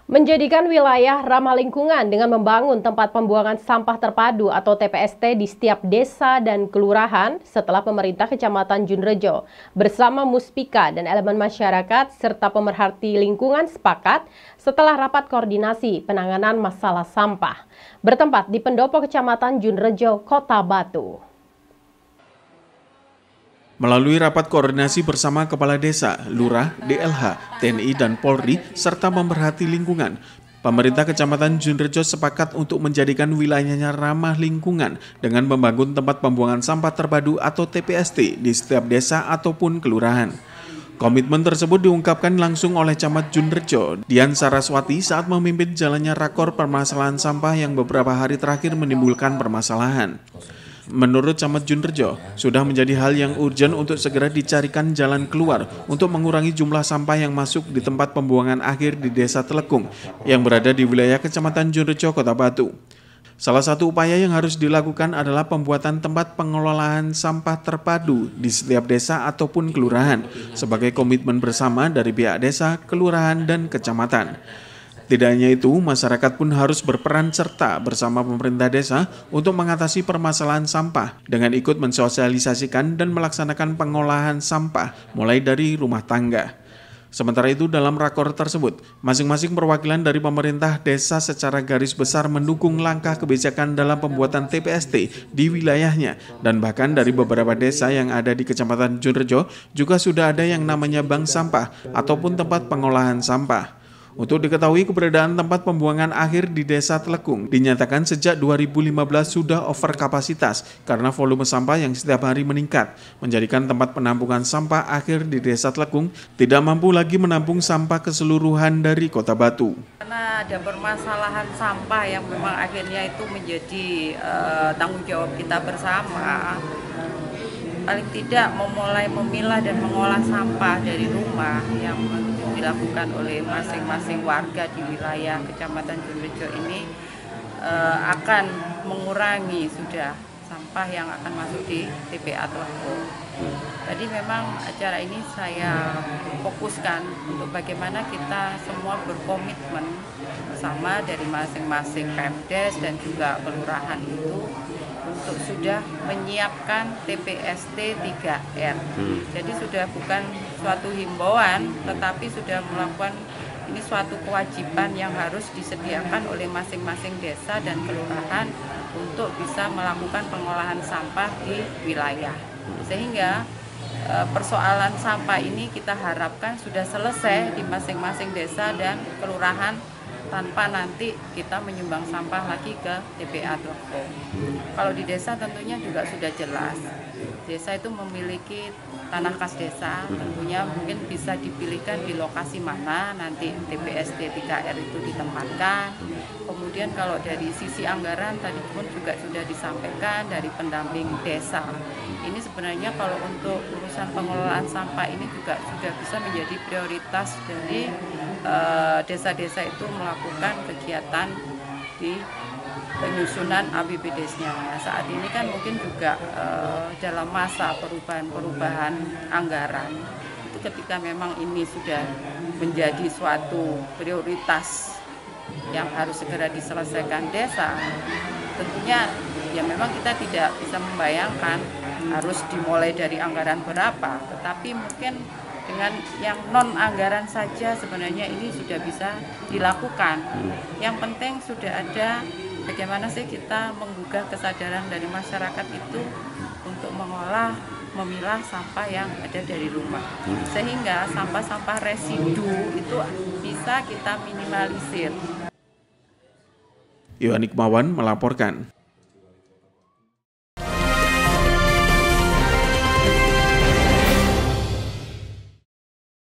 Menjadikan wilayah ramah lingkungan dengan membangun tempat pembuangan sampah terpadu atau TPST di setiap desa dan kelurahan setelah pemerintah Kecamatan Junrejo bersama Muspika dan elemen masyarakat serta pemerhati lingkungan sepakat setelah rapat koordinasi penanganan masalah sampah bertempat di pendopo Kecamatan Junrejo, Kota Batu. Melalui rapat koordinasi bersama Kepala Desa, Lurah, DLH, TNI, dan Polri, serta pemerhati lingkungan, pemerintah Kecamatan Junrejo sepakat untuk menjadikan wilayahnya ramah lingkungan dengan membangun tempat pembuangan sampah terpadu atau TPST di setiap desa ataupun kelurahan. Komitmen tersebut diungkapkan langsung oleh Camat Junrejo, Dian Saraswati saat memimpin jalannya rakor permasalahan sampah yang beberapa hari terakhir menimbulkan permasalahan. Menurut Camat Junrejo, sudah menjadi hal yang urgen untuk segera dicarikan jalan keluar untuk mengurangi jumlah sampah yang masuk di tempat pembuangan akhir di Desa Telekung yang berada di wilayah Kecamatan Junrejo, Kota Batu. Salah satu upaya yang harus dilakukan adalah pembuatan tempat pengelolaan sampah terpadu di setiap desa ataupun kelurahan sebagai komitmen bersama dari pihak desa, kelurahan, dan kecamatan. Tidak hanya itu, masyarakat pun harus berperan serta bersama pemerintah desa untuk mengatasi permasalahan sampah dengan ikut mensosialisasikan dan melaksanakan pengolahan sampah mulai dari rumah tangga. Sementara itu, dalam rakor tersebut, masing-masing perwakilan dari pemerintah desa secara garis besar mendukung langkah kebijakan dalam pembuatan TPST di wilayahnya, dan bahkan dari beberapa desa yang ada di Kecamatan Junrejo juga sudah ada yang namanya bank sampah ataupun tempat pengolahan sampah. Untuk diketahui, keberadaan tempat pembuangan akhir di Desa Telekung dinyatakan sejak 2015 sudah over kapasitas karena volume sampah yang setiap hari meningkat, menjadikan tempat penampungan sampah akhir di Desa Telekung tidak mampu lagi menampung sampah keseluruhan dari Kota Batu. Karena ada permasalahan sampah yang memang akhirnya itu menjadi tanggung jawab kita bersama. Paling tidak memulai memilah dan mengolah sampah dari rumah yang dilakukan oleh masing-masing warga di wilayah Kecamatan Junrejo ini akan mengurangi sudah sampah yang akan masuk di TPA Telekung. Tadi memang acara ini saya fokuskan untuk bagaimana kita semua berkomitmen bersama dari masing-masing Pemdes dan juga kelurahan itu untuk sudah menyiapkan TPST 3R. Jadi sudah bukan suatu himbauan, tetapi sudah melakukan ini suatu kewajiban yang harus disediakan oleh masing-masing desa dan kelurahan untuk bisa melakukan pengolahan sampah di wilayah. Sehingga persoalan sampah ini kita harapkan sudah selesai di masing-masing desa dan kelurahan tanpa nanti kita menyumbang sampah lagi ke TPA Telekung. Kalau di desa tentunya juga sudah jelas. Desa itu memiliki tanah kas desa, tentunya mungkin bisa dipilihkan di lokasi mana nanti TPST 3R itu ditempatkan. Kemudian kalau dari sisi anggaran tadi pun juga sudah disampaikan dari pendamping desa. Ini sebenarnya kalau untuk urusan pengelolaan sampah ini juga sudah bisa menjadi prioritas dari desa-desa itu melakukan kegiatan di penyusunan APBDes-nya. Nah, saat ini kan mungkin juga dalam masa perubahan anggaran itu ketika memang ini sudah menjadi suatu prioritas yang harus segera diselesaikan desa, tentunya ya memang kita tidak bisa membayangkan harus dimulai dari anggaran berapa, tetapi mungkin dengan yang non-anggaran saja sebenarnya ini sudah bisa dilakukan. Yang penting sudah ada bagaimana sih kita menggugah kesadaran dari masyarakat itu untuk mengolah, memilah sampah yang ada dari rumah. Sehingga sampah-sampah residu itu bisa kita minimalisir. Yohanik Mawan melaporkan.